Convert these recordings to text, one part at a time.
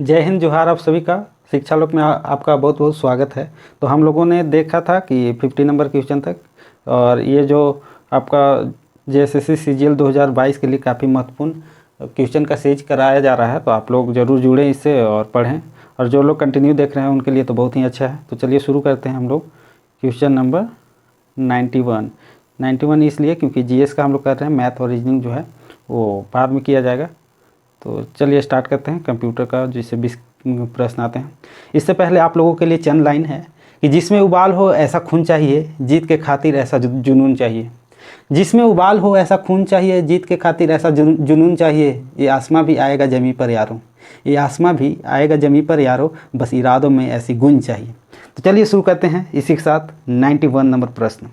जय हिंद जोहार। आप सभी का शिक्षा लोक में आपका बहुत बहुत स्वागत है। तो हम लोगों ने देखा था कि 50 नंबर क्वेश्चन तक, और ये जो आपका जेएसएससी सीजीएल 2022 के लिए काफ़ी महत्वपूर्ण क्वेश्चन का सीरीज कराया जा रहा है। तो आप लोग ज़रूर जुड़ें इससे और पढ़ें, और जो लोग कंटिन्यू देख रहे हैं उनके लिए तो बहुत ही अच्छा है। तो चलिए शुरू करते हैं हम लोग। क्वेश्चन नंबर 91 इसलिए क्योंकि जीएस का हम लोग कर रहे हैं, मैथ और रीजनिंग जो है वो बाद में किया जाएगा। तो चलिए स्टार्ट करते हैं कंप्यूटर का, जिससे 20 प्रश्न आते हैं। इससे पहले आप लोगों के लिए चंद लाइन है कि जिसमें उबाल हो ऐसा खून चाहिए, जीत के खातिर ऐसा जुनून चाहिए। जिसमें उबाल हो ऐसा खून चाहिए, जीत के खातिर ऐसा जुनून चाहिए। ये आसमां भी आएगा जमी पर यारों, ये आसमां भी आएगा जमी पर यारों, बस इरादों में ऐसी गुंज चाहिए। तो चलिए शुरू करते हैं इसी के साथ 91 नंबर प्रश्न।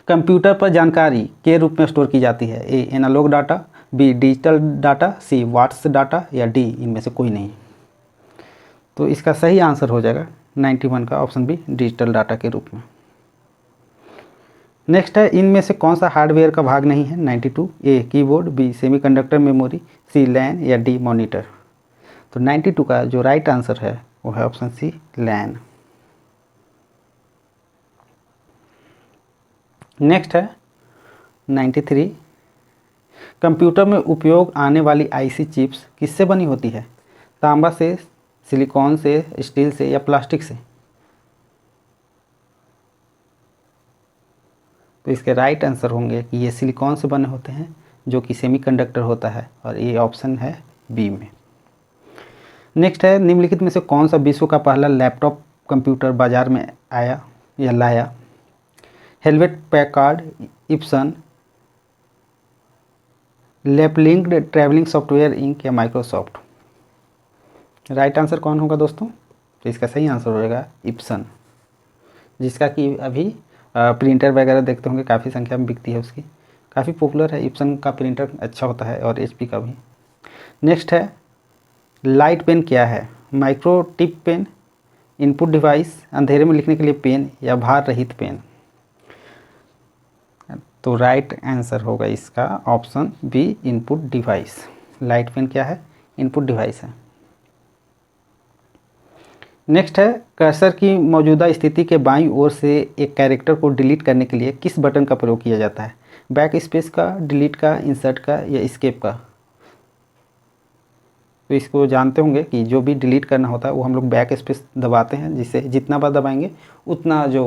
कंप्यूटर पर जानकारी के रूप में स्टोर की जाती है। A analog data, B digital data, C watts data, या डी इनमें से कोई नहीं। तो इसका सही आंसर हो जाएगा 91 का ऑप्शन बी, डिजिटल डाटा के रूप में। नेक्स्ट है, इनमें से कौन सा हार्डवेयर का भाग नहीं है 92। A keyboard, B semiconductor memory, सी लैन, या डी मॉनिटर। तो 92 का जो राइट आंसर है वो है ऑप्शन सी, लैन। नेक्स्ट है 93, कंप्यूटर में उपयोग आने वाली आईसी चिप्स किससे बनी होती है। तांबा से, सिलिकॉन से, स्टील से, या प्लास्टिक से। तो इसके राइट आंसर होंगे कि ये सिलिकॉन से बने होते हैं, जो कि सेमीकंडक्टर होता है, और ये ऑप्शन है बी में। नेक्स्ट है, निम्नलिखित में से कौन सा विश्व का पहला लैपटॉप कंप्यूटर बाजार में आया या लाया। Hewlett Packard, Epson, Laplink traveling software Inc, या माइक्रोसॉफ्ट। राइट आंसर कौन होगा दोस्तों। तो इसका सही आंसर हो जाएगा इप्सन, जिसका कि अभी प्रिंटर वगैरह देखते होंगे काफ़ी संख्या में बिकती है उसकी, काफ़ी पॉपुलर है। इप्सन का प्रिंटर अच्छा होता है, और एचपी का भी। नेक्स्ट है, लाइट पेन क्या है। Micro tip pen, input device, अंधेरे में लिखने के लिए पेन, या भार रहित पेन। तो राइट आंसर होगा इसका option B, input device. Light pen क्या है, इनपुट डिवाइस है। नेक्स्ट है, कर्सर की मौजूदा स्थिति के बाईं ओर से एक कैरेक्टर को डिलीट करने के लिए किस बटन का प्रयोग किया जाता है। बैक स्पेस का, डिलीट का, इंसर्ट का, या एस्केप का। तो इसको जानते होंगे कि जो भी डिलीट करना होता है वो हम लोग बैक स्पेस दबाते हैं, जिससे जितना बार दबाएंगे उतना जो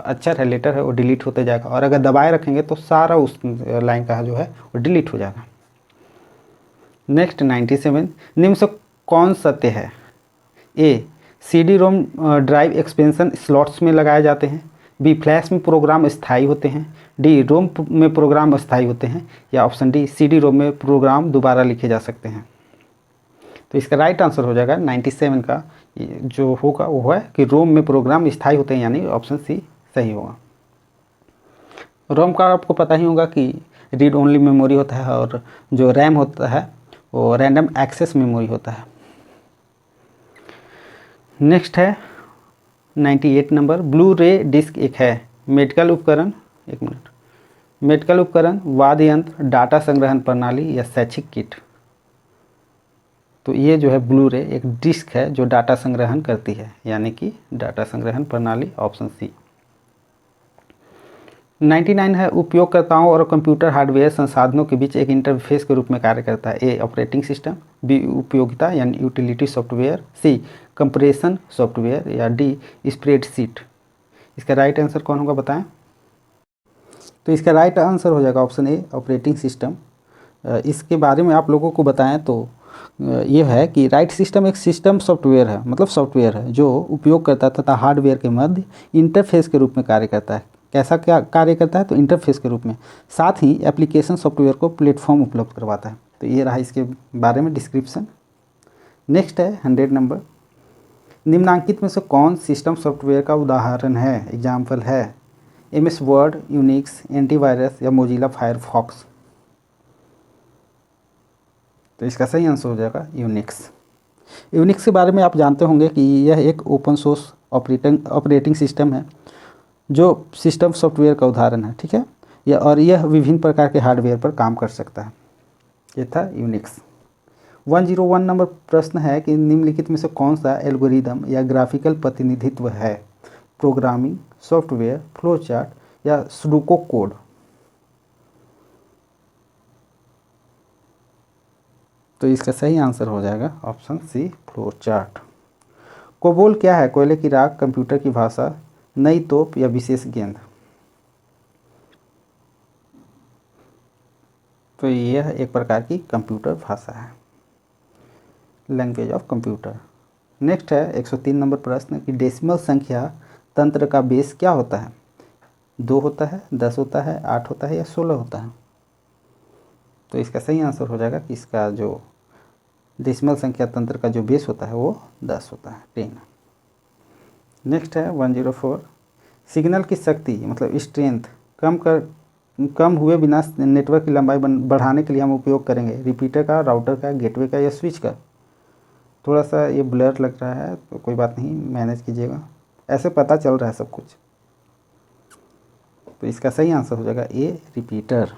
अक्षर है, लेटर है, वो डिलीट होते जाएगा, और अगर दबाए रखेंगे तो सारा उस लाइन का जो है वो डिलीट हो जाएगा। नेक्स्ट 97, निम्न से कौन सत्य है। A CD ROM drive expansion slots में लगाए जाते हैं, बी फ्लैश में प्रोग्राम स्थायी होते हैं, डी रोम में प्रोग्राम अस्थायी होते हैं, या ऑप्शन डी सीडी रोम में प्रोग्राम दोबारा लिखे जा सकते हैं। तो इसका राइट आंसर हो जाएगा 97 का जो होगा वो है कि रोम में प्रोग्राम स्थायी होते हैं, यानी ऑप्शन सी सही होगा। रोम का आपको पता ही होगा कि रीड ओनली मेमोरी होता है, और जो रैम होता है वो रैंडम एक्सेस मेमोरी होता है। नेक्स्ट है 98 नंबर, ब्लू रे डिस्क एक है मेडिकल उपकरण, एक मिनट, मेडिकल उपकरण, वाद्य यंत्र, डाटा संग्रहण प्रणाली, या शैक्षिक किट। तो ये जो है ब्लू रे एक डिस्क है जो डाटा संग्रहण करती है, यानी कि डाटा संग्रहण प्रणाली, ऑप्शन सी। 99 है, उपयोगकर्ताओं और कंप्यूटर हार्डवेयर संसाधनों के बीच एक इंटरफेस के रूप में कार्य करता है। ए ऑपरेटिंग सिस्टम, बी उपयोगिता यानी यूटिलिटी सॉफ्टवेयर, सी कंप्रेशन सॉफ्टवेयर, या डी स्प्रेडशीट। इसका राइट आंसर कौन होगा बताएं। तो इसका राइट आंसर हो जाएगा ऑप्शन ए, ऑपरेटिंग सिस्टम। इसके बारे में आप लोगों को बताएं तो ये है कि राइट सिस्टम एक सिस्टम सॉफ्टवेयर है, मतलब सॉफ्टवेयर है जो उपयोगकर्ता तथा हार्डवेयर के मध्य इंटरफेस के रूप में कार्य करता है। कैसा क्या कार्य करता है, तो इंटरफेस के रूप में, साथ ही एप्लीकेशन सॉफ्टवेयर को प्लेटफॉर्म उपलब्ध करवाता है। तो ये रहा इसके बारे में डिस्क्रिप्शन। नेक्स्ट है 100 नंबर, निम्नांकित में से कौन सिस्टम सॉफ्टवेयर का उदाहरण है, एग्जाम्पल है। MS वर्ड, यूनिक्स, एंटीवायरस, या मोजिला फायरफॉक्स। तो इसका सही आंसर हो जाएगा यूनिक्स। यूनिक्स के बारे में आप जानते होंगे कि यह एक ओपन सोर्स ऑपरेटिंग सिस्टम है जो सिस्टम सॉफ्टवेयर का उदाहरण है, ठीक है। और यह विभिन्न प्रकार के हार्डवेयर पर काम कर सकता है। ये था यूनिक्स। 101 नंबर प्रश्न है कि निम्नलिखित में से कौन सा एल्गोरिदम या ग्राफिकल प्रतिनिधित्व है? प्रोग्रामिंग, सॉफ्टवेयर, फ्लो चार्ट या सुडोकू कोड? तो इसका सही आंसर हो जाएगा option C, flow chart. COBOL क्या है? कोयले की राख, कंप्यूटर की भाषा, नई तोप या विशेष गेंद? तो यह एक प्रकार की कंप्यूटर भाषा है, लैंग्वेज ऑफ कंप्यूटर। नेक्स्ट है 103 नंबर प्रश्न कि डेसिमल संख्या तंत्र का बेस क्या होता है? 2 होता है, 10 होता है, 8 होता है या 16 होता है? तो इसका सही आंसर हो जाएगा कि इसका जो डेसिमल संख्या तंत्र का जो बेस होता है वो 10 होता है, 10। नेक्स्ट है 104, सिग्नल की शक्ति मतलब स्ट्रेंथ कम हुए बिना नेटवर्क की लंबाई बढ़ाने के लिए हम उपयोग करेंगे रिपीटर का, राउटर का, गेटवे का या स्विच का? थोड़ा सा ये ब्लर लग रहा है तो कोई बात नहीं, मैनेज कीजिएगा, ऐसे पता चल रहा है सब कुछ। तो इसका सही आंसर हो जाएगा ए, रिपीटर।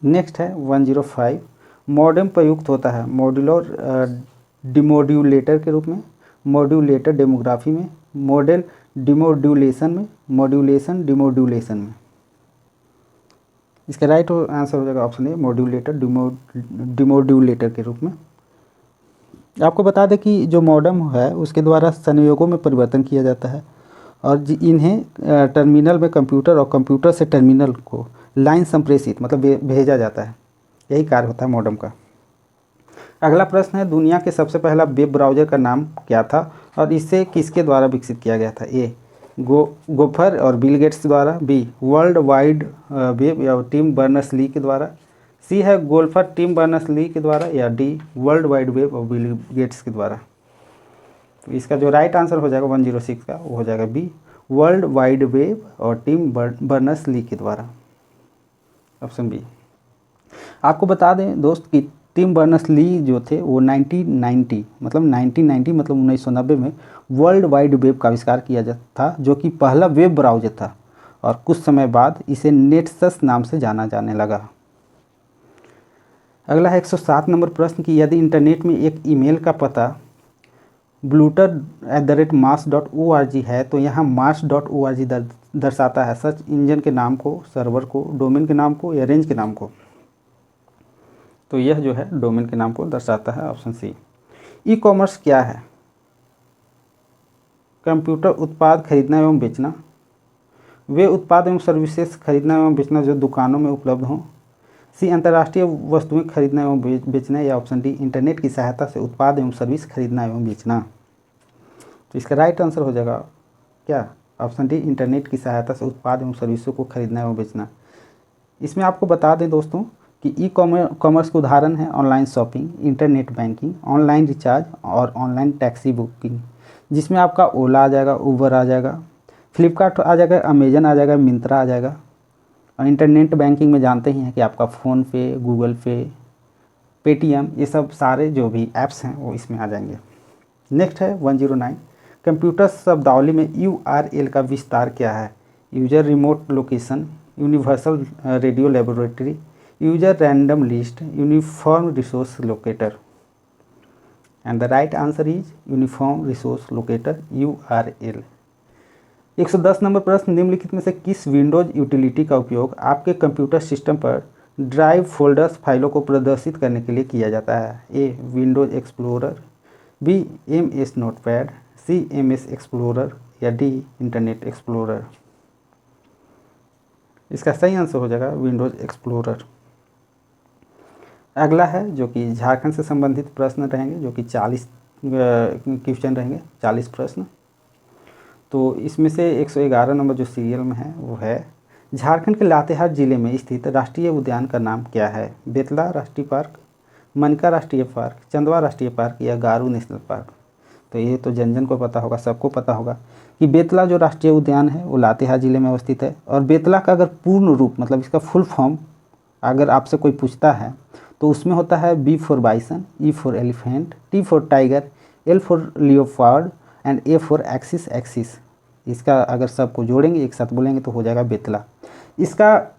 नेक्स्ट है 105, मॉडेम प्रयुक्त होता है मॉड्यूलर डिमोड्यूलेटर के रूप में, मॉड्यूलेटर डेमोग्राफी में, मॉडल डिमोड्यूलेशन में, मॉड्यूलेशन डिमोड्यूलेशन में? इसका राइट आंसर हो जाएगा ऑप्शन ए, मॉड्यूलेटर डिमोड्यूलेटर के रूप में। आपको बता दें कि जो मॉडेम है उसके द्वारा संयोगों में परिवर्तन किया जाता है और इन्हें टर्मिनल में कंप्यूटर और कंप्यूटर से टर्मिनल को लाइन संप्रेषित मतलब भेजा जाता है, यही कार्य होता है मॉडेम का। अगला प्रश्न है, दुनिया के सबसे पहला वेब ब्राउज़र का नाम क्या था और इसे किसके द्वारा विकसित किया गया था? ए, गोफर और बिल गेट्स द्वारा, बी, वर्ल्ड वाइड वेब या टिम बर्नर्स-ली के द्वारा, सी है गोल्फर टिम बर्नर्स-ली के द्वारा या डी, वर्ल्ड वाइड वेब और बिल गेट्स के द्वारा? तो इसका जो राइट आंसर हो जाएगा 106 का वो हो जाएगा बी, वर्ल्ड वाइड वेब और टिम बर्नर्स-ली के द्वारा, ऑप्शन बी। आपको बता दें दोस्त कि टिम बर्नर्स-ली जो थे वो 1990 मतलब 1990 में वर्ल्ड वाइड वेब का आविष्कार किया था, जो कि पहला वेब ब्राउज़र था और कुछ समय बाद इसे नेटसस नाम से जाना जाने लगा। अगला है 107 नंबर प्रश्न कि यदि इंटरनेट में एक ईमेल का पता bluter@mars.org है तो यहाँ mars.org दर्शाता है सर्च इंजन के नाम को, सर्वर को, डोमेन के नाम को या रेंज के नाम को? तो यह जो है डोमेन के नाम को दर्शाता है, ऑप्शन सी। ई कॉमर्स क्या है? कंप्यूटर उत्पाद खरीदना एवं बेचना, वे उत्पाद एवं सर्विसेज खरीदना एवं बेचना जो दुकानों में उपलब्ध हों, सी, अंतर्राष्ट्रीय वस्तुएं खरीदना एवं बेचना या ऑप्शन डी, इंटरनेट की सहायता से उत्पाद एवं सर्विस खरीदना एवं बेचना? तो इसका राइट आंसर हो जाएगा क्या? ऑप्शन डी, इंटरनेट की सहायता से उत्पाद एवं सर्विसों को खरीदना एवं बेचना। इसमें आपको बता दें दोस्तों कि ई कॉमर्स के उदाहरण हैं online shopping, internet banking, online recharge और ऑनलाइन टैक्सी बुकिंग, जिसमें आपका ओला आ जाएगा, उबर आ जाएगा, फ्लिपकार्ट आ जाएगा, अमेजन आ जाएगा, मिंत्रा आ जाएगा। और इंटरनेट बैंकिंग में जानते ही हैं कि आपका फ़ोनपे, गूगल पे, पेटीएम, ये सब सारे जो भी ऐप्स हैं वो इसमें आ जाएंगे। नेक्स्ट है 109, कंप्यूटर शब्दावली में URL का विस्तार क्या है? User remote location, universal radio laboratory, user random list, uniform resource locator? And the right answer is uniform resource locator, URL। 110 number प्रश्न, निम्नलिखित में से किस विंडोज यूटिलिटी का उपयोग आपके कंप्यूटर सिस्टम पर ड्राइव फोल्डर्स फाइलों को प्रदर्शित करने के लिए किया जाता है? A, Windows Explorer, B, MS Notepad, C, MS Explorer या डी, इंटरनेट एक्सप्लोरर? इसका सही आंसर हो जाएगा विंडोज एक्सप्लोरर। अगला है जो कि झारखंड से संबंधित प्रश्न रहेंगे, जो कि 40 क्वेश्चन रहेंगे, 40 प्रश्न। तो इसमें से 111 नंबर जो सीरियल में है वो है, झारखंड के लातेहार जिले में स्थित राष्ट्रीय उद्यान का नाम क्या है? बेतला राष्ट्रीय पार्क, मनका राष्ट्रीय पार्क, चंदवा राष्ट्रीय पार्क या गारू नेशनल पार्क? तो ये तो जन जन को पता होगा, सबको पता होगा कि बेतला जो राष्ट्रीय उद्यान है वो लातेहार जिले में अवस्थित है। और बेतला का अगर पूर्ण रूप मतलब इसका फुल फॉर्म अगर आपसे कोई पूछता है तो उसमें होता है B for bison, E for elephant, T for tiger, L for leopard and A for axis. इसका अगर सबको जोड़ेंगे एक साथ बोलेंगे तो हो जाएगा बेतला। इसका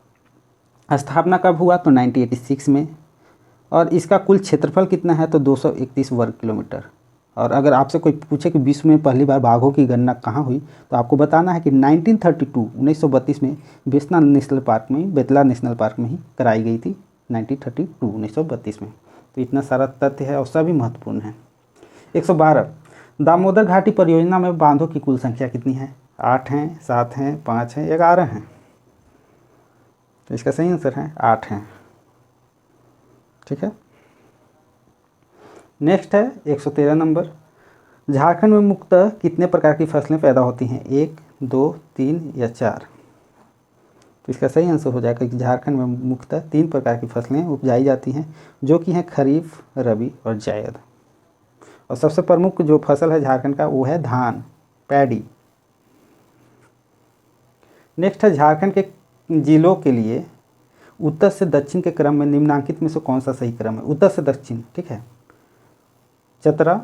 स्थापना कब हुआ? तो 1986 में। और इसका कुल क्षेत्रफल कितना है तो 231 वर्ग किलोमीटर। और अगर आपसे कोई पूछे कि विश्व में पहली बार बाघों की गणना कहाँ हुई तो आपको बताना है कि 1932 में बेतला नेशनल पार्क में, बेतला नेशनल पार्क में ही कराई गई थी 1932 में। तो इतना सारा तथ्य है और सभी महत्वपूर्ण है। 112 दामोदर घाटी परियोजना में बांधों की कुल संख्या कितनी है? 8 हैं, 7 हैं, 5 हैं, 11 हैं। तो इसका सही आंसर है 8 हैं। ठीक है। नेक्स्ट है 113 नंबर, झारखंड में मुख्यतः कितने प्रकार की फसलें पैदा होती हैं? 1, 2, 3 या 4? तो इसका सही आंसर हो जाएगा कि झारखंड में मुख्यतः 3 प्रकार की फसलें उपजाई जाती हैं, जो कि हैं खरीफ, रबी और जायद। और सबसे प्रमुख जो फसल है झारखंड का वो है धान, पैडी। नेक्स्ट है झारखंड के जिलों के लिए उत्तर से दक्षिण के क्रम में निम्नलिखित में से कौन सा सही क्रम है? उत्तर से दक्षिण, ठीक है। चतरा,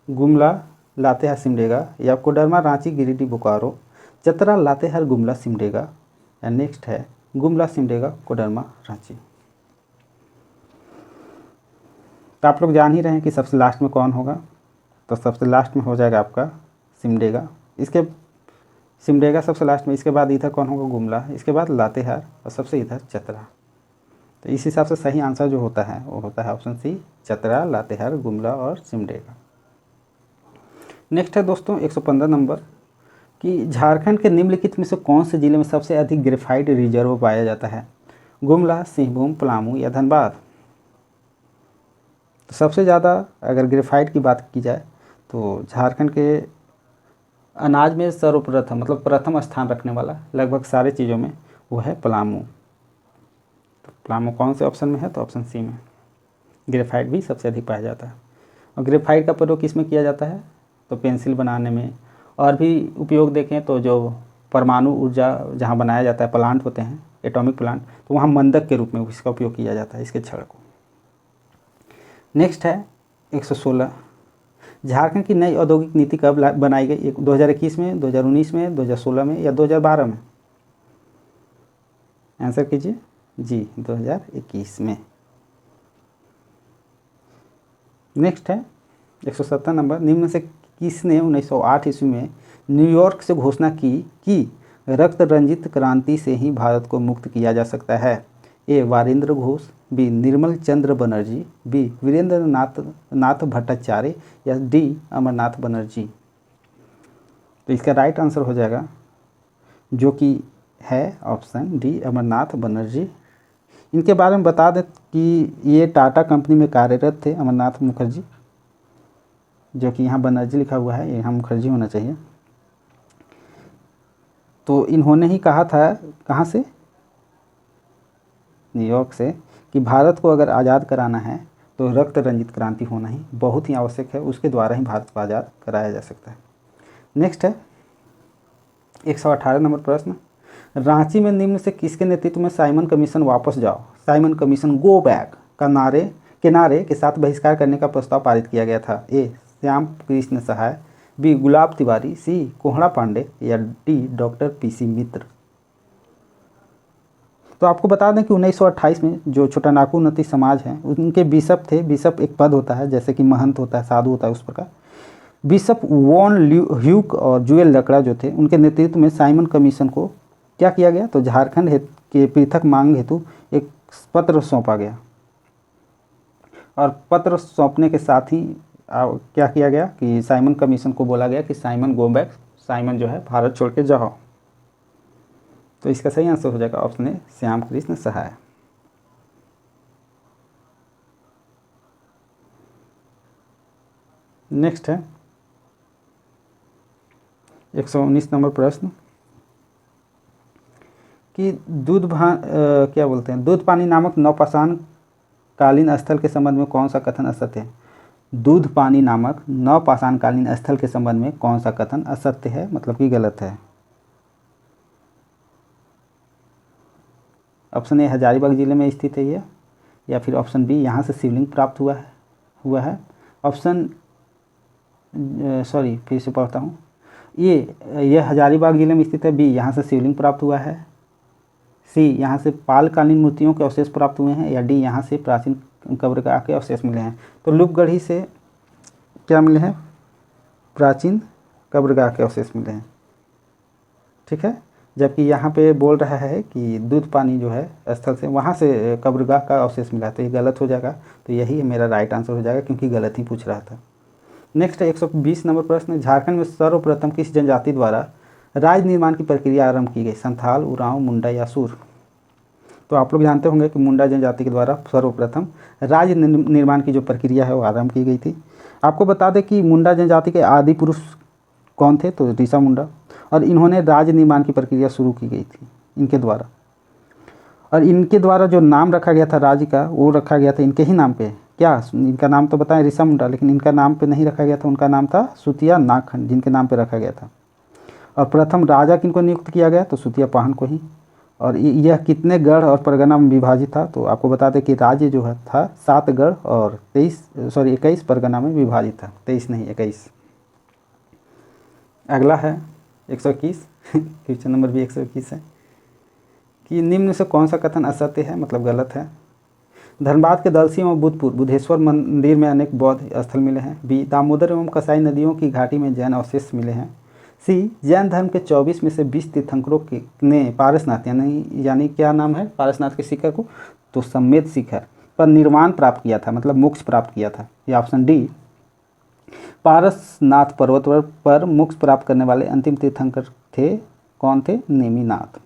गुमला, लातेहार, सिमडेगा या कोडरमा, रांची, गिरिडीह, बोकारो। चतरा, लातेहार, गुमला, सिमडेगा या नेक्स्ट है गुमला, सिमडेगा, कोडरमा, रांची। तो आप लोग जान ही रहे हैं कि सबसे लास्ट में कौन होगा, तो सबसे लास्ट में हो जाएगा आपका सिमडेगा। इसके सिमडेगा सबसे लास्ट में, इसके बाद इधर कौन होगा? गुमला, इसके बाद लातेहार और सबसे इधर चतरा। तो इस हिसाब से सही आंसर जो होता है वो होता है ऑप्शन सी, चतरा, लातेहार, गुमला और सिमडेगा। नेक्स्ट है दोस्तों 115 नंबर कि झारखंड के निम्नलिखित में से कौन से जिले में सबसे अधिक ग्रेफाइट रिजर्व पाया जाता है? गुमला, सिंहभूम, पलामू या धनबाद? तो सबसे ज़्यादा अगर ग्रेफाइट की बात की जाए तो झारखंड के अनाज में सर्वप्रथम मतलब प्रथम स्थान रखने वाला लगभग सारे चीज़ों में वो है पलामू। तो पलामू कौन से ऑप्शन में है? तो ऑप्शन सी में। ग्रेफाइट भी सबसे अधिक पाया जाता है। और ग्रेफाइट का प्रयोग किस में किया जाता है? तो पेंसिल बनाने में, और भी उपयोग देखें तो जो परमाणु ऊर्जा जहाँ बनाया जाता है, प्लांट होते हैं एटॉमिक प्लांट, तो वहाँ मंदक के रूप में इसका उपयोग किया जाता है, इसके छड़ को। नेक्स्ट है 116, झारखंड की नई औद्योगिक नीति कब बनाई गई? 2021 में, 2019 में, 2016 में या 2012 में? आंसर कीजिए। जी, 2021 में। नेक्स्ट है 170 नंबर, निम्न से किसने 1908 ईस्वी में न्यूयॉर्क से घोषणा की कि रक्त रंजित क्रांति से ही भारत को मुक्त किया जा सकता है? ए वारिंद्र घोष, बी निर्मल चंद्र बनर्जी, बी वीरेंद्र नाथ भट्टाचार्य या डी अमरनाथ बनर्जी? तो इसका राइट आंसर हो जाएगा जो कि है ऑप्शन डी अमरनाथ बनर्जी। इनके बारे में बता दें कि ये टाटा कंपनी में कार्यरत थे, अमरनाथ मुखर्जी, जो कि यहाँ बनर्जी लिखा हुआ है, यहाँ मुखर्जी होना चाहिए। तो इन्होंने ही कहा था, कहाँ से? न्यूयॉर्क से, कि भारत को अगर आज़ाद कराना है तो रक्त रंजित क्रांति होना ही बहुत ही आवश्यक है, उसके द्वारा ही भारत को आज़ाद कराया जा सकता है। नेक्स्ट है 118 नंबर प्रश्न, रांची में निम्न से किसके नेतृत्व में साइमन कमीशन वापस जाओ, साइमन कमीशन गो बैक का नारे के साथ बहिष्कार करने का प्रस्ताव पारित किया गया था? ए श्याम कृष्ण सहाय, बी गुलाब तिवारी, सी कोहड़ा पांडे या डी डॉक्टर पीसी मित्र? तो आपको बता दें कि 1928 में जो छोटानागपुर उन्नति समाज है उनके बिशप थे, बिशप एक पद होता है जैसे कि महंत होता है, साधु होता है, उस प्रकार बिशप वॉन ह्यूक और जुएल लकड़ा जो थे उनके नेतृत्व में साइमन कमीशन को क्या किया गया? तो झारखंड के पृथक मांग हेतु एक पत्र सौंपा गया, और पत्र सौंपने के साथ ही क्या किया गया कि साइमन कमीशन को बोला गया कि साइमन गो बैक, साइमन जो है भारत छोड़ के जाओ। तो इसका सही आंसर हो जाएगा option A Shyam Krishna Sahay. Next है 119 नंबर प्रश्न कि दूध पानी नामक नवपाषाण कालीन स्थल के संबंध में कौन सा कथन असत्य है? दूध पानी नामक नवपाषाण कालीन स्थल के संबंध में कौन सा कथन असत्य है, मतलब कि गलत है? ऑप्शन ए हजारीबाग जिले में स्थित है ये, या फिर ऑप्शन बी यहाँ से शिवलिंग प्राप्त हुआ है, ऑप्शन सॉरी फिर से पढ़ता हूँ, ये हजारीबाग जिले में स्थित है, बी यहाँ से शिवलिंग प्राप्त हुआ है, सी यहाँ से पालकालीन मूर्तियों के अवशेष प्राप्त हुए हैं, या डी यहाँ से प्राचीन कब्रगाह के अवशेष मिले हैं। तो लूपगढ़ी से क्या मिले हैं? प्राचीन कब्रगाह के अवशेष मिले हैं, ठीक है। जबकि यहाँ पे बोल रहा है कि दूध पानी जो है स्थल से, वहाँ से कब्रगाह का अवशेष मिला, तो ये गलत हो जाएगा। तो यही मेरा राइट आंसर हो जाएगा, क्योंकि गलत ही पूछ रहा था। नेक्स्ट 120 नंबर प्रश्न, झारखंड में सर्वप्रथम किस जनजाति द्वारा राज्य निर्माण की प्रक्रिया आरंभ की गई? संथाल, उरांव, मुंडा या सूर? तो आप लोग जानते होंगे कि मुंडा जनजाति के द्वारा सर्वप्रथम राज्य निर्माण की जो प्रक्रिया है वो आरंभ की गई थी। आपको बता दें कि मुंडा जनजाति के आदि पुरुष कौन थे? तो ऋषा मुंडा, और इन्होंने राज्य निर्माण की प्रक्रिया शुरू की गई थी इनके द्वारा। और इनके द्वारा जो नाम रखा गया था राज्य का, वो रखा गया था इनके ही नाम पे। क्या इनका नाम तो बताएं, ऋषा मुंडा, लेकिन इनका नाम पे नहीं रखा गया था, उनका नाम था सुतिया नागखंड, जिनके नाम पे रखा गया था। और प्रथम राजा किनको नियुक्त किया गया? तो सुतिया पाहन को ही। और यह कितने गढ़ और परगना में विभाजित था? तो आपको बता दें कि राज्य जो है था 7 गढ़ और 21 परगना में विभाजित था, 23 नहीं 21। अगला है 121 क्वेश्चन नंबर भी 121 है कि निम्न से कौन सा कथन असत्य है, मतलब गलत है? धनबाद के दलसी एवं बुधपुर बुधेश्वर मंदिर में अनेक बौद्ध स्थल मिले हैं। बी, दामोदर एवं कसाई नदियों की घाटी में जैन अवशेष मिले हैं। सी, जैन धर्म के 24 में से 20 तीर्थंकरों ने पारसनाथ यानी क्या नाम है पारसनाथ के शिखर को? तो सम्मेद शिखर पर निर्वाण प्राप्त किया था, मतलब मोक्ष प्राप्त किया था। या ऑप्शन डी, पारसनाथ पर्वत पर मोक्ष प्राप्त करने वाले अंतिम तीर्थंकर थे, कौन थे? नेमिनाथ।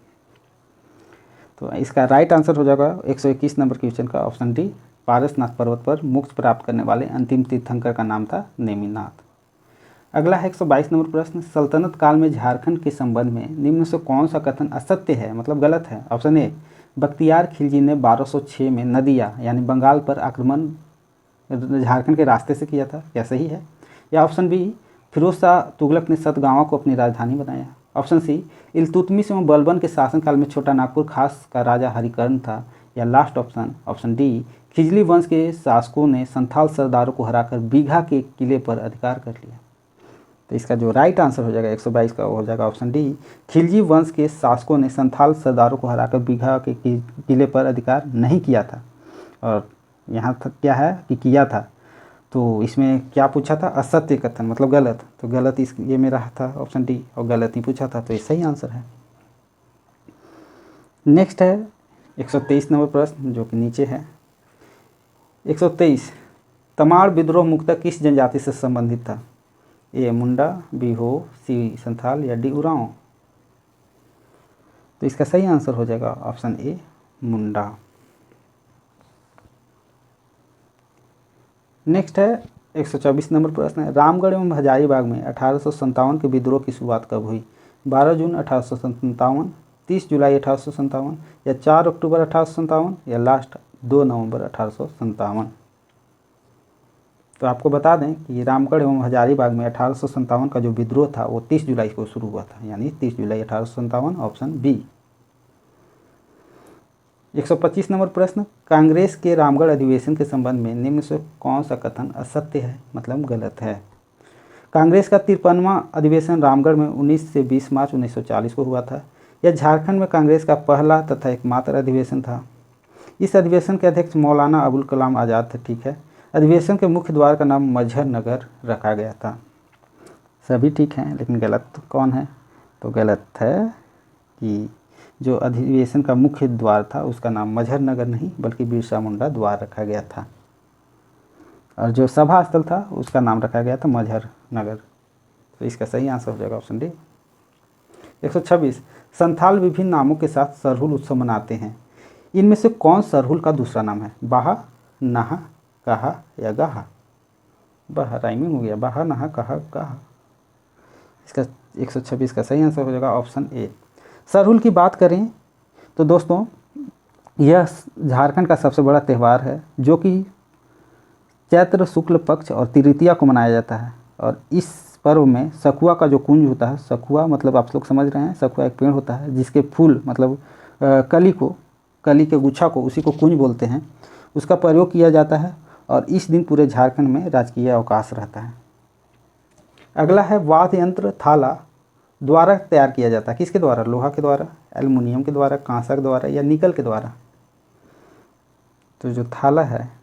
तो इसका राइट आंसर हो जाएगा 121 नंबर क्वेश्चन का ऑप्शन डी, पारसनाथ पर्वत पर मोक्ष प्राप्त करने वाले अंतिम तीर्थंकर का नाम था नेमिनाथ। अगला है 122 नंबर प्रश्न, सल्तनत काल में झारखंड के संबंध में निम्न से कौन सा कथन असत्य है, मतलब गलत है? ऑप्शन ए, बख्तियार खिलजी ने 1206 में नदिया यानी बंगाल पर आक्रमण झारखंड के रास्ते से किया था, क्या सही है? या ऑप्शन बी, फिरोज शाह तुगलक ने सतगावा को अपनी राजधानी बनाया। ऑप्शन सी, इल्तुतमिश एवं बलबन के शासनकाल में छोटा नागपुर खास का राजा हरिकर्ण था। या लास्ट ऑप्शन, ऑप्शन डी, खिजली वंश के शासकों ने संथाल सरदारों को हराकर बीघा के किले पर अधिकार कर लिया। तो इसका जो राइट आंसर हो जाएगा 122 का हो जाएगा ऑप्शन डी, खिलजी वंश के शासकों ने संथाल सरदारों को हराकर बीघा के किले पर अधिकार नहीं किया था। और यहाँ क्या है कि किया था, तो इसमें क्या पूछा था? असत्य कथन, मतलब गलत। तो गलत ये मेरा था ऑप्शन डी, और गलत ही पूछा था, तो ये सही आंसर है। नेक्स्ट है 123 नंबर प्रश्न, जो कि नीचे है। 123, तमाड़ विद्रोह मुख्यतः किस जनजाति से संबंधित था? ए, मुंडा, बी, हो, सी, संथाल, या डी, उरांव? तो इसका सही आंसर हो जाएगा ऑप्शन ए, मुंडा। नेक्स्ट है 124 नंबर प्रश्न है, रामगढ़ एवं हजारीबाग में 1857 के विद्रोह की शुरुआत कब हुई? 12 जून 1857, 30 जुलाई 1857, या 4 अक्टूबर 1857, या लास्ट 2 नवंबर 1857? तो आपको बता दें कि रामगढ़ एवं हजारीबाग में 1857 का जो विद्रोह था वो 30 जुलाई को शुरू हुआ था, यानी 30 जुलाई 1857, ऑप्शन बी। 125 नंबर प्रश्न, कांग्रेस के रामगढ़ अधिवेशन के संबंध में निम्न से कौन सा कथन असत्य है, मतलब गलत है? कांग्रेस का 53वां अधिवेशन रामगढ़ में 19 से 20 मार्च 1940 को हुआ था। यह झारखंड में कांग्रेस का पहला तथा एकमात्र अधिवेशन था। इस अधिवेशन के अध्यक्ष मौलाना अबुल कलाम आज़ाद थे, ठीक है। अधिवेशन के मुख्य द्वार का नाम मजहर नगर रखा गया था। सभी ठीक हैं, लेकिन गलत कौन है? तो गलत है कि जो अधिवेशन का मुख्य द्वार था उसका नाम मजहर नगर नहीं बल्कि बिरसा मुंडा द्वार रखा गया था, और जो सभा स्थल था उसका नाम रखा गया था मजहर नगर। तो इसका सही आंसर हो जाएगा ऑप्शन डी। 126, संथाल विभिन्न नामों के साथ सरहुल उत्सव मनाते हैं। इनमें से कौन सरहुल का दूसरा नाम है? बाहा, नाहा, कहा, या गाहा? बाहा राइमिंग हो गया, बाहा, नाहा, कहा, गाहा। इसका 126 का सही आंसर हो जाएगा ऑप्शन ए। सरहुल की बात करें तो दोस्तों यह झारखंड का सबसे बड़ा त्यौहार है, जो कि चैत्र शुक्ल पक्ष और तृतीया को मनाया जाता है। और इस पर्व में सखुआ का जो कुंज होता है, सखुआ मतलब आप लोग समझ रहे हैं, सखुआ एक पेड़ होता है जिसके फूल मतलब कली के गुच्छा को, उसी को कुंज बोलते हैं, उसका प्रयोग किया जाता है। और इस दिन पूरे झारखंड में राजकीय अवकाश रहता है। अगला है वाद्य यंत्र थाला द्वारा तैयार किया जाता है। किसके द्वारा? लोहा के द्वारा, एल्युमिनियम के द्वारा, कांसा के द्वारा या निकल के द्वारा? तो जो थाला है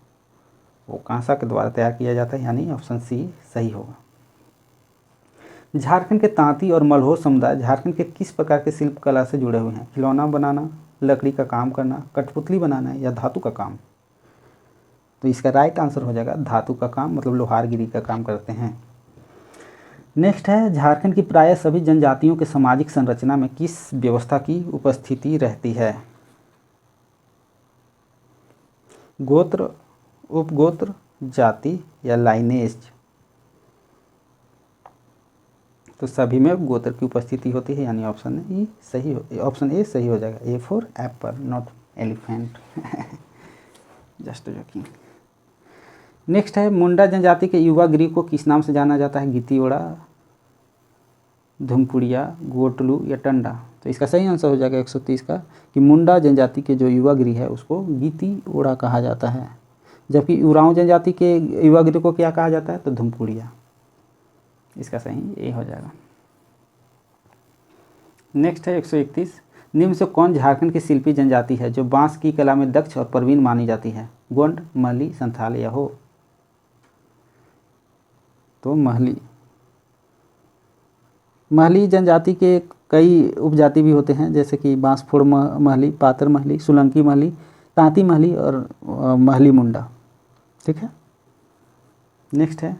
वो कांसा के द्वारा तैयार किया जाता है, यानी ऑप्शन सी सही होगा। झारखंड के तांती और मलहोर समुदाय झारखंड के किस प्रकार के शिल्प कला से जुड़े हुए हैं? खिलौना बनाना, लकड़ी का काम करना, कठपुतली बनाना या धातु का काम? तो इसका राइट आंसर हो जाएगा धातु का काम, मतलब लोहारगिरी का काम करते हैं। नेक्स्ट है, झारखंड की प्राय सभी जनजातियों के सामाजिक संरचना में किस व्यवस्था की उपस्थिति रहती है? गोत्र, उपगोत्र, जाति या लाइनेज? तो सभी में गोत्र की उपस्थिति होती है, यानी ऑप्शन ए सही हो जाएगा। A for Apple, not elephant. Just joking. Next है, मुंडा जनजाति के युवा गृह को किस नाम से जाना जाता है? गीतीओड़ा, धुमपुड़िया, गोटलू या टंडा? तो इसका सही आंसर हो जाएगा 130 का, कि मुंडा जनजाति के जो युवा गृह है उसको गीतीओड़ा कहा जाता है, जबकि उरांव जनजाति के युवा गृह को क्या कहा जाता है? तो धुमपुड़िया। इसका सही ए हो जाएगा। नेक्स्ट है 131, निम्न से कौन झारखंड की शिल्पी जनजाति है जो बांस की कला में दक्ष और प्रवीण मानी जाती है? गोंड, महली, संथाल या हो? तो महली जनजाति के कई उपजाति भी होते हैं, जैसे कि बांसफोड़ महली, पातर महली, सोलंकी महली, तांती महली और महली मुंडा। ठीक है। नेक्स्ट है,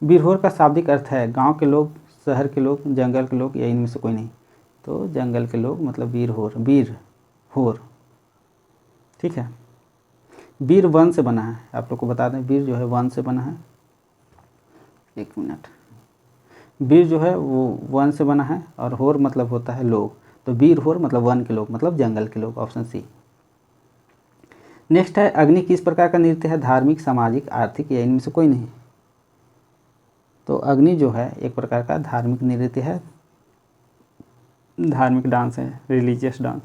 बिरहोर का शाब्दिक अर्थ है गांव के लोग, शहर के लोग, जंगल के लोग या इनमें से कोई नहीं? तो जंगल के लोग, मतलब बीर होर। ठीक है। बीर वन से बना है, आप लोग को बता दें, बीर जो है वन से बना है। एक मिनट, बीर जो है वो वन से बना है और होर मतलब होता है लोग, तो बीर होर मतलब वन के लोग, मतलब जंगल के लोग, ऑप्शन सी। नेक्स्ट है, अग्नि किस प्रकार का नृत्य है? धार्मिक, सामाजिक, आर्थिक या इनमें से कोई नहीं? तो अग्नि जो है एक प्रकार का धार्मिक नृत्य है, धार्मिक डांस है, रिलीजियस डांस।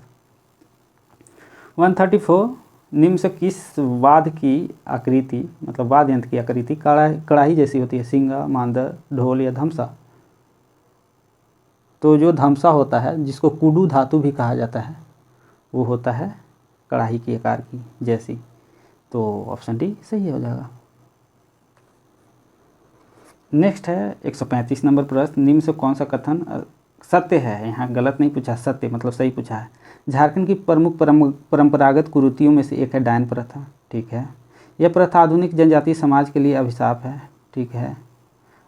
134, निम्न से किस वाद्य की आकृति, मतलब वाद्य यंत्र की आकृति कड़ाही जैसी होती है? सिंगा, मांदर, ढोल या धमसा? तो जो धमसा होता है, जिसको कुडू धातु भी कहा जाता है, वो होता है कड़ाही के आकार की जैसी। तो ऑप्शन डी सही हो जाएगा। नेक्स्ट है 135 नंबर प्रश्न, निम्न से कौन सा कथन सत्य है? यहाँ गलत नहीं पूछा, सत्य मतलब सही पूछा है। झारखंड की प्रमुख परंपरागत कुरीतियों में से एक है डायन प्रथा। ठीक है। यह प्रथा आधुनिक जनजातीय समाज के लिए अभिशाप है। ठीक है।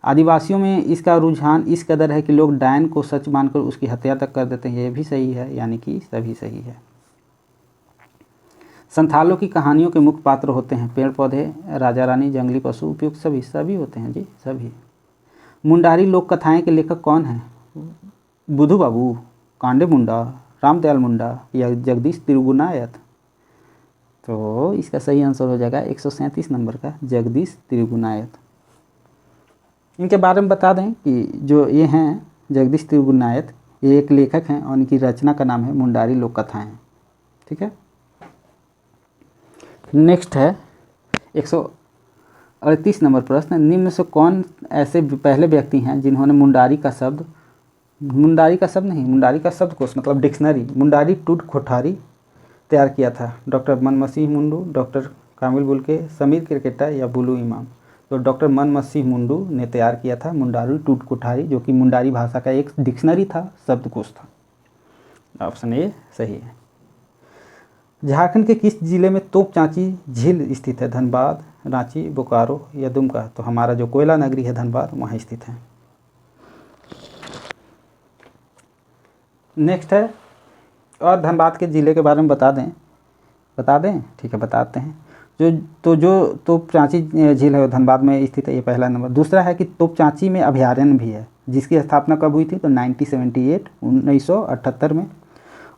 आदिवासियों में इसका रुझान इस कदर है कि लोग डायन को सच मानकर उसकी हत्या तक कर देते हैं। यह भी सही है, यानी कि सभी सही है। संथालों की कहानियों के मुख्य पात्र होते हैं पेड़ पौधे, राजा रानी, जंगली पशु, उपयुक्त सभी होते हैं जी, सभी। मुंडारी लोक कथाएँ के लेखक कौन हैं? बुधू बाबू, कांडे मुंडा, रामदयाल मुंडा या जगदीश त्रिगुनायत? तो इसका सही आंसर हो जाएगा 137 नंबर का, जगदीश त्रिगुनायत। इनके बारे में बता दें कि जो ये हैं जगदीश त्रिगुनायत, ये एक लेखक हैं और इनकी रचना का नाम है मुंडारी लोक कथाएँ। ठीक है। नेक्स्ट है 138 नंबर प्रश्न, निम्न से कौन ऐसे पहले व्यक्ति हैं जिन्होंने मुंडारी का शब्दकोश मतलब डिक्शनरी, मुंडारी टूट कोठारी तैयार किया था? डॉक्टर मनमसीह मुंडू, डॉक्टर कामिल बुल्के, समीर क्रिकेटा या बुलू इमाम? तो डॉक्टर मनमसीह मुंडू ने तैयार किया था मुंडारी टूट कोठारी, जो कि मुंडारी भाषा का एक डिक्शनरी था, शब्दकोश था। ऑप्शन ए सही है। झारखंड के किस जिले में तोप चांची झील स्थित है? धनबाद, रांची, बोकारो या दुमका? तो हमारा जो कोयला नगरी है धनबाद, वहाँ स्थित है। नेक्स्ट है, और धनबाद के ज़िले के बारे में बता दें? ठीक है, बताते हैं। जो तोप चांची झील है वो धनबाद में स्थित है, ये पहला नंबर। दूसरा है कि तोप चांची में अभयारण्य भी है, जिसकी स्थापना कब हुई थी? तो 1978 में।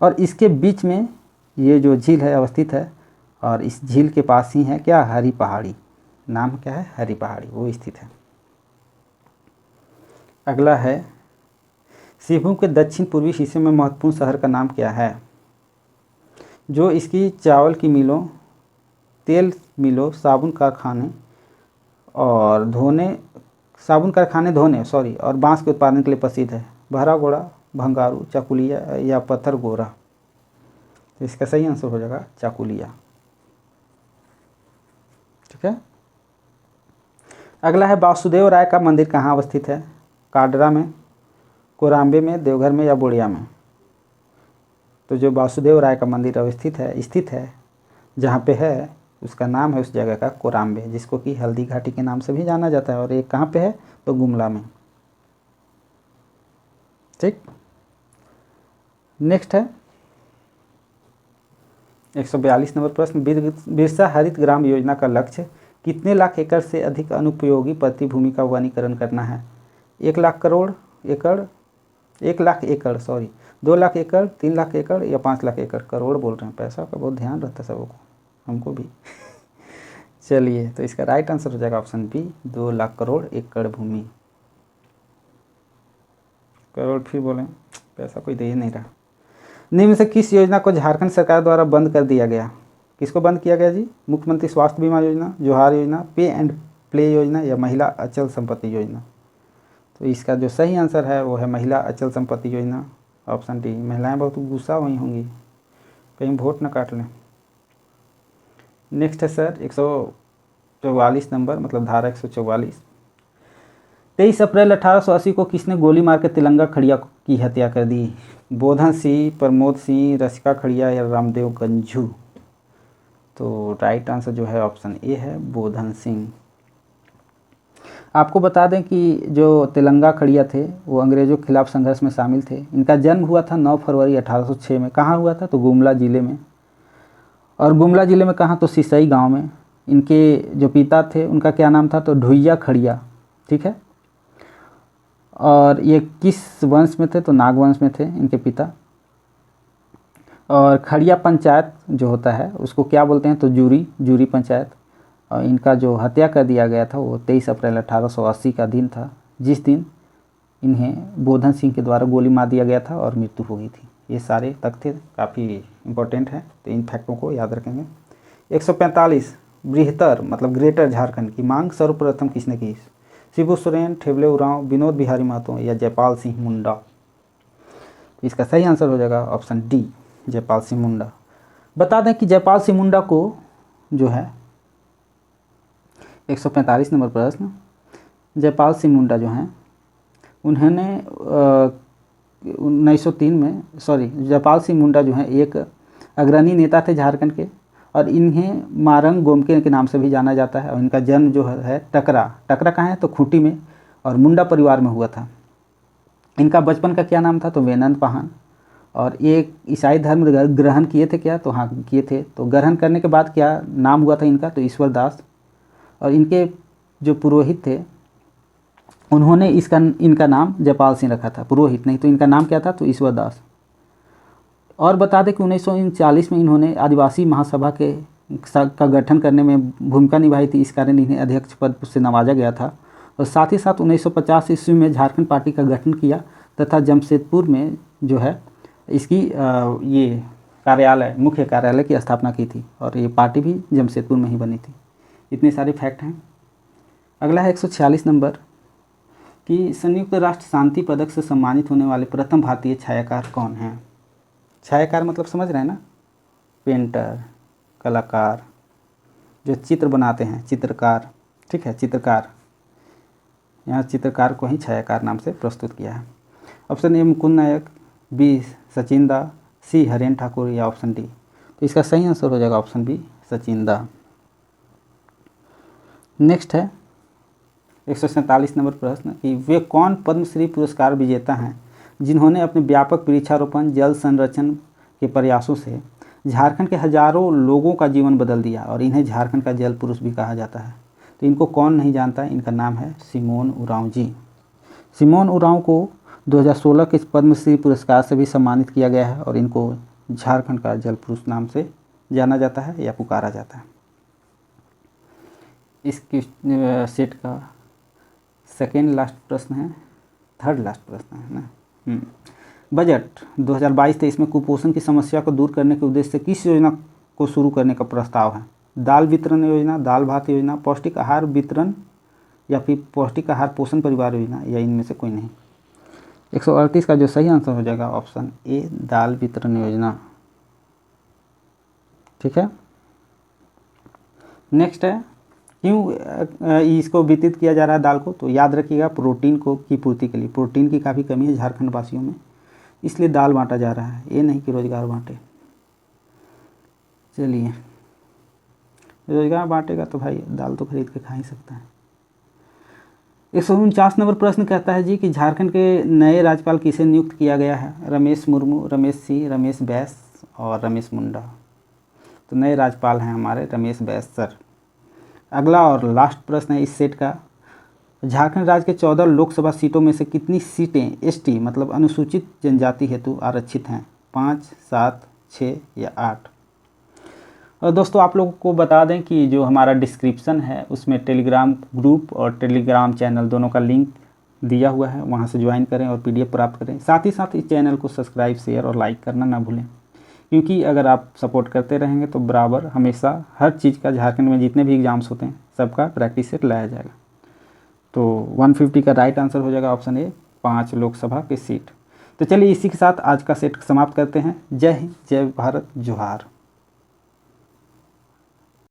और इसके बीच में ये जो झील है अवस्थित है, और इस झील के पास ही है क्या? हरी पहाड़ी। नाम क्या है? हरी पहाड़ी, वो स्थित है। अगला है, सिंहभूम के दक्षिण पूर्वी हिस्से में महत्वपूर्ण शहर का नाम क्या है? जो इसकी चावल की मिलों, तेल मिलों, साबुन कारखाने धोने और बांस के उत्पादन के लिए प्रसिद्ध है। बहरा घोड़ा, भंगारू, चाकुलिया या पत्थर गोरा। तो इसका सही आंसर हो जाएगा चाकुलिया। ठीक है। अगला है वासुदेव राय का मंदिर कहाँ अवस्थित है? काडरा में, कोराम्बे में, देवघर में या बोड़िया में? तो जो वासुदेव राय का मंदिर स्थित है जहाँ पे है, उसका नाम है उस जगह का कोराम्बे, जिसको कि हल्दी घाटी के नाम से भी जाना जाता है। और ये कहाँ पे है? तो गुमला में। ठीक। नेक्स्ट है 142 नंबर प्रश्न, बिरसा हरित ग्राम योजना का लक्ष्य कितने लाख एकड़ से अधिक अनुपयोगी पृथ्वी भूमि का वनीकरण करना है? 1 लाख करोड़ एकड़, 1 लाख एकड़, सॉरी 2 लाख एकड़, 3 लाख एकड़ या 5 लाख एकड़? करोड़ बोल रहे हैं, पैसा का बहुत ध्यान रहता है सबको, हमको भी। चलिए, तो इसका राइट आंसर हो जाएगा ऑप्शन बी, 2 लाख करोड़ एकड़ भूमि। करोड़ फिर बोलें, पैसा कोई दे ही नहीं रहा। निम्न से किस योजना को झारखंड सरकार द्वारा बंद कर दिया गया? किसको बंद किया गया जी? मुख्यमंत्री स्वास्थ्य बीमा योजना, जोहार योजना, पे एंड प्ले योजना या महिला अचल संपत्ति योजना? तो इसका जो सही आंसर है वो है महिला अचल संपत्ति योजना, ऑप्शन डी। महिलाएं बहुत गुस्सा हुई होंगी, कहीं वोट न काट लें। नेक्स्ट है सर 144 नंबर, मतलब धारा 144। 23 अप्रैल 1880 को किसने गोली मार के तिलंगा खड़िया की हत्या कर दी? बोधन सिंह, प्रमोद सिंह, रसिका खड़िया या रामदेव गंझू? तो राइट आंसर जो है ऑप्शन ए है, बोधन सिंह। आपको बता दें कि जो तिलंगा खड़िया थे वो अंग्रेज़ों के खिलाफ संघर्ष में शामिल थे। इनका जन्म हुआ था 9 फरवरी 1806 में। कहाँ हुआ था? तो गुमला ज़िले में। और गुमला ज़िले में कहाँ? तो सिसई गांव में। इनके जो पिता थे उनका क्या नाम था? तो ढुइया खड़िया। ठीक है। और ये किस वंश में थे? तो नाग वंश में थे इनके पिता। और खड़िया पंचायत जो होता है उसको क्या बोलते हैं? तो जूरी पंचायत। और इनका जो हत्या कर दिया गया था वो 23 अप्रैल 1880 का दिन था, जिस दिन इन्हें बोधन सिंह के द्वारा गोली मार दिया गया था और मृत्यु हो गई थी। ये सारे तथ्य काफ़ी इम्पोर्टेंट हैं, तो इन फैक्टों को याद रखेंगे। 145 बृहत्तर मतलब ग्रेटर झारखंड की मांग सर्वप्रथम किसने की? शिबू सोरेन, ठेवले उरांव, विनोद बिहारी महतो या जयपाल सिंह मुंडा? इसका सही आंसर हो जाएगा ऑप्शन डी, जयपाल सिंह मुंडा। बता दें कि जयपाल सिंह मुंडा को जो है 145 नंबर प्रश्न, जयपाल सिंह मुंडा जो हैं उन्होंने 1903 में, जयपाल सिंह मुंडा जो हैं एक अग्रणी नेता थे झारखंड के, और इन्हें मारंग गोमके के नाम से भी जाना जाता है। और इनका जन्म जो है टकरा कहाँ है? तो खूंटी में, और मुंडा परिवार में हुआ था। इनका बचपन का क्या नाम था? तो वेनंद पहान। और ये ईसाई धर्म ग्रहण किए थे क्या? तो हाँ किए थे। तो ग्रहण करने के बाद क्या नाम हुआ था इनका? तो ईश्वर दास। और इनके जो पुरोहित थे उन्होंने इनका नाम जयपाल सिंह रखा था, पुरोहित नहीं। तो इनका नाम क्या था? तो ईश्वर दास। और बता दें कि 1939 में इन्होंने आदिवासी महासभा का गठन करने में भूमिका निभाई थी, इस कारण इन्हें अध्यक्ष पद से नवाजा गया था। और साथ ही साथ 1950 ईस्वी में झारखंड पार्टी का गठन किया तथा जमशेदपुर में जो है इसकी ये मुख्य कार्यालय की स्थापना की थी। और ये पार्टी भी जमशेदपुर में ही बनी थी। इतने सारे फैक्ट हैं। अगला है 146 नंबर कि संयुक्त राष्ट्र शांति पदक से सम्मानित होने वाले प्रथम भारतीय छायाकार कौन हैं? छायाकार मतलब समझ रहे हैं ना? पेंटर, कलाकार, जो चित्र बनाते हैं, चित्रकार। ठीक है, चित्रकार। यहाँ चित्रकार को ही छायाकार नाम से प्रस्तुत किया है। Option A Mukund Nayak, B Sachin da, C हरेन ठाकुर या ऑप्शन डी? तो इसका सही आंसर हो जाएगा ऑप्शन बी, सचिन दा। नेक्स्ट है 147 नंबर प्रश्न कि वे कौन पद्मश्री पुरस्कार विजेता हैं जिन्होंने अपने व्यापक वृक्षारोपण जल संरक्षण के प्रयासों से झारखंड के हजारों लोगों का जीवन बदल दिया, और इन्हें झारखंड का जल पुरुष भी कहा जाता है। तो इनको कौन नहीं जानता? इनका नाम है सिमोन उरांव जी। सिमोन उरांव को 2016 के पद्मश्री पुरस्कार से भी सम्मानित किया गया है, और इनको झारखंड का जल पुरुष नाम से जाना जाता है या पुकारा जाता है। इस सेट का सेकेंड लास्ट प्रश्न है, थर्ड लास्ट प्रश्न है ना। बजट 2022-23 में कुपोषण की समस्या को दूर करने के उद्देश्य से किस योजना को शुरू करने का प्रस्ताव है? दाल वितरण योजना, दाल भात योजना, पौष्टिक आहार वितरण या फिर पौष्टिक आहार पोषण परिवार योजना, या इनमें से कोई नहीं? 138 का जो सही आंसर हो जाएगा ऑप्शन ए, दाल वितरण योजना। ठीक है, नेक्स्ट है, क्यों इसको वितरित किया जा रहा है दाल को? तो याद रखिएगा, प्रोटीन को की पूर्ति के लिए। प्रोटीन की काफ़ी कमी है झारखंड वासियों में, इसलिए दाल बांटा जा रहा है, ये नहीं कि रोजगार बांटे। चलिए, रोजगार बांटेगा तो भाई दाल तो खरीद के खा ही सकता है। 149 नंबर प्रश्न कहता है जी कि झारखंड के नए राज्यपाल किसे नियुक्त किया गया है? रमेश मुर्मू, रमेश सिंह, रमेश बैस और रमेश मुंडा। तो नए राज्यपाल हैं हमारे रमेश बैस सर। अगला और लास्ट प्रश्न है इस सेट का, झारखंड राज्य के 14 लोकसभा सीटों में से कितनी सीटें एसटी मतलब अनुसूचित जनजाति हेतु आरक्षित हैं? 5, 7, 6 या 8? और दोस्तों आप लोगों को बता दें कि जो हमारा डिस्क्रिप्शन है उसमें टेलीग्राम ग्रुप और टेलीग्राम चैनल दोनों का लिंक दिया हुआ है, वहां से ज्वाइन करें और पीडीएफ प्राप्त करें। साथ ही साथ इस चैनल को सब्सक्राइब, शेयर और लाइक करना ना भूलें, क्योंकि अगर आप सपोर्ट करते रहेंगे तो बराबर हमेशा हर चीज़ का झारखंड में जितने भी एग्ज़ाम्स होते हैं सबका प्रैक्टिस सेट लाया जाएगा। तो 150 का राइट आंसर हो जाएगा ऑप्शन ए, 5 लोकसभा की सीट। तो चलिए इसी के साथ आज का सेट समाप्त करते हैं। जय हिंद, जय भारत, जोहार।